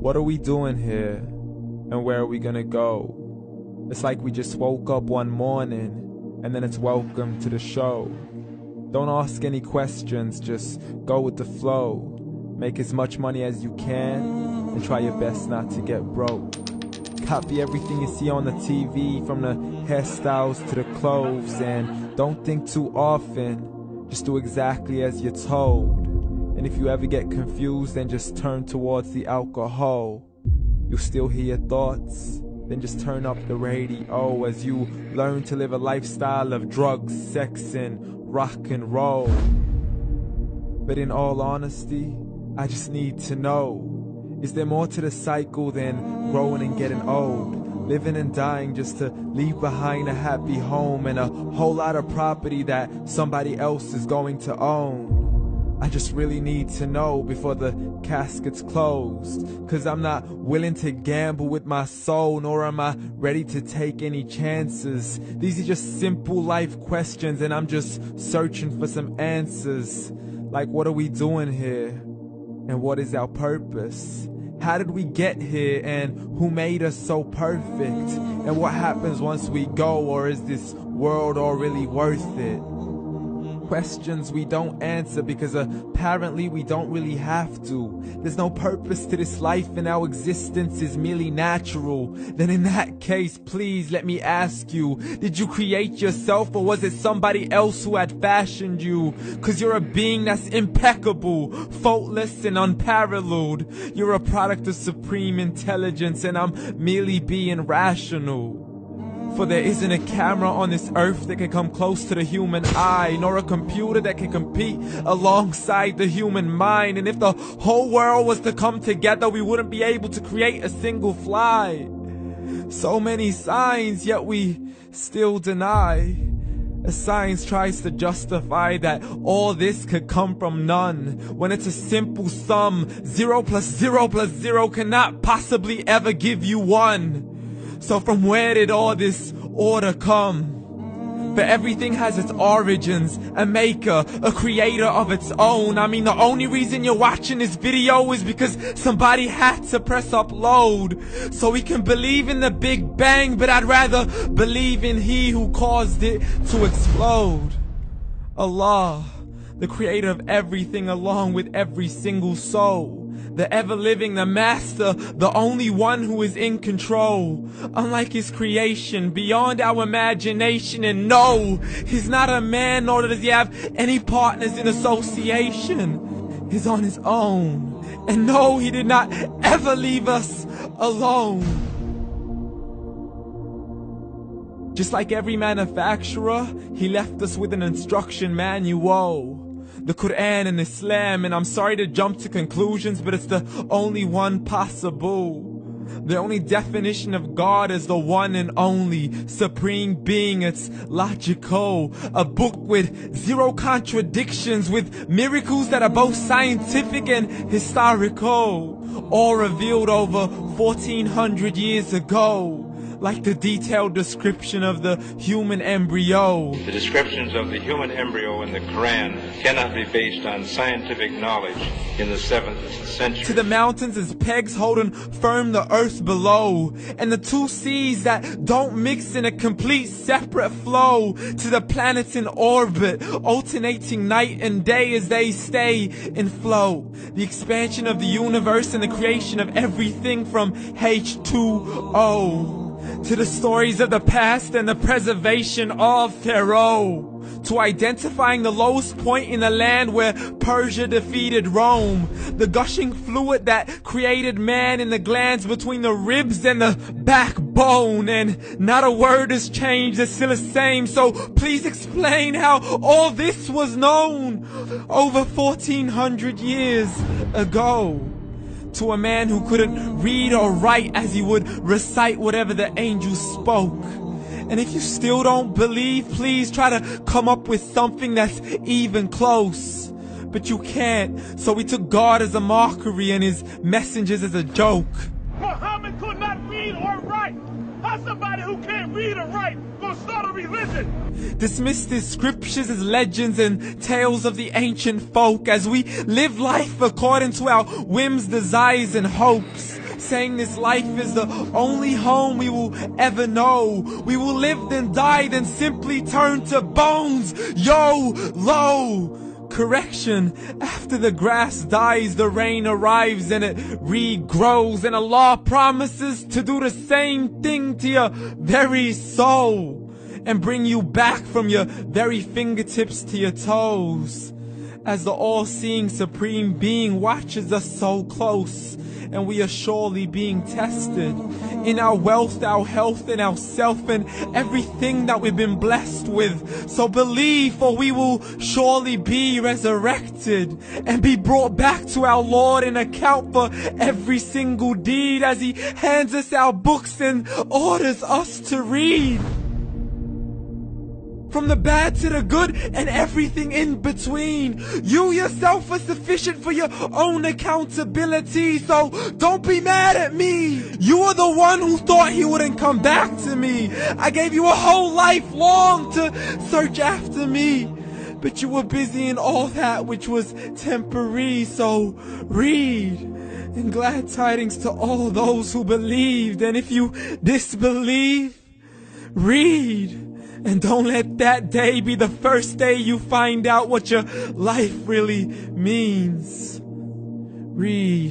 What are we doing here? And where are we gonna go? It's like we just woke up one morning, and then it's welcome to the show. Don't ask any questions, just go with the flow. Make as much money as you can, and try your best not to get broke. Copy everything you see on the TV, from the hairstyles to the clothes, and don't think too often, just do exactly as you're told. And if you ever get confused, then just turn towards the alcohol. You'll still hear your thoughts, then just turn up the radio as you learn to live a lifestyle of drugs, sex, and rock and roll. But in all honesty, I just need to know, is there more to the cycle than growing and getting old? Living and dying just to leave behind a happy home and a whole lot of property that somebody else is going to own. I just really need to know before the casket's closed, 'cause I'm not willing to gamble with my soul, nor am I ready to take any chances. These are just simple life questions, and I'm just searching for some answers. Like, what are we doing here? And what is our purpose? How did we get here, and who made us so perfect? And what happens once we go, or is this world all really worth it? Questions we don't answer because apparently we don't really have to. There's no purpose to this life and our existence is merely natural. Then in that case, please let me ask you, did you create yourself, or was it somebody else who had fashioned you? 'Cause you're a being that's impeccable, faultless and unparalleled. You're a product of supreme intelligence, and I'm merely being rational. For there isn't a camera on this earth that can come close to the human eye, nor a computer that can compete alongside the human mind. And if the whole world was to come together, we wouldn't be able to create a single fly. So many signs, yet we still deny. As science tries to justify that all this could come from none, when it's a simple sum. 0 plus 0 plus 0 cannot possibly ever give you 1. So from where did all this order come? For everything has its origins, a maker, a creator of its own. I mean, the only reason you're watching this video is because somebody had to press upload. So we can believe in the Big Bang, but I'd rather believe in He who caused it to explode. Allah, the creator of everything along with every single soul. The ever-living, the master, the only one who is in control. Unlike his creation, beyond our imagination. And no, he's not a man, nor does he have any partners in association. He's on his own. And no, he did not ever leave us alone. Just like every manufacturer, he left us with an instruction manual. The Quran and Islam, and I'm sorry to jump to conclusions, but it's the only one possible. The only definition of God is the one and only supreme being. It's logical, a book with 0 contradictions, with miracles that are both scientific and historical, all revealed over 1400 years ago. Like the detailed description of the human embryo. The descriptions of the human embryo in the Quran cannot be based on scientific knowledge in the 7th century. To the mountains as pegs holding firm the earth below, and the 2 seas that don't mix in a complete separate flow. To the planets in orbit, alternating night and day as they stay in flow. The expansion of the universe and the creation of everything from H2O. To the stories of the past and the preservation of Pharaoh. To identifying the lowest point in the land where Persia defeated Rome. The gushing fluid that created man in the glands between the ribs and the backbone. And not a word has changed, it's still the same. So please explain how all this was known over 1400 years ago. To a man who couldn't read or write, as he would recite whatever the angels spoke. And if you still don't believe, please try to come up with something that's even close. But you can't, so we took God as a mockery and his messengers as a joke. Muhammad could not read or write. How's somebody who can't read or write gonna start a religion? Dismiss his scriptures as legends and tales of the ancient folk, as we live life according to our whims, desires, and hopes. saying this life is the only home we will ever know. We will live then die, then simply turn to bones. YOLO! Correction, after the grass dies, the rain arrives and it regrows, and Allah promises to do the same thing to your very soul and bring you back from your very fingertips to your toes, as the all-seeing supreme being watches us so close, and we are surely being tested in our wealth, our health, and our self, and everything that we've been blessed with. So believe, for we will surely be resurrected and be brought back to our Lord and account for every single deed, as He hands us our books and orders us to read. From the bad to the good and everything in between. You yourself are sufficient for your own accountability, so don't be mad at me. You are the one who thought He wouldn't come back to me. I gave you a whole life long to search after me, but you were busy in all that which was temporary. So read, and glad tidings to all those who believed. And if you disbelieve, read. And don't let that day be the first day you find out what your life really means. Read.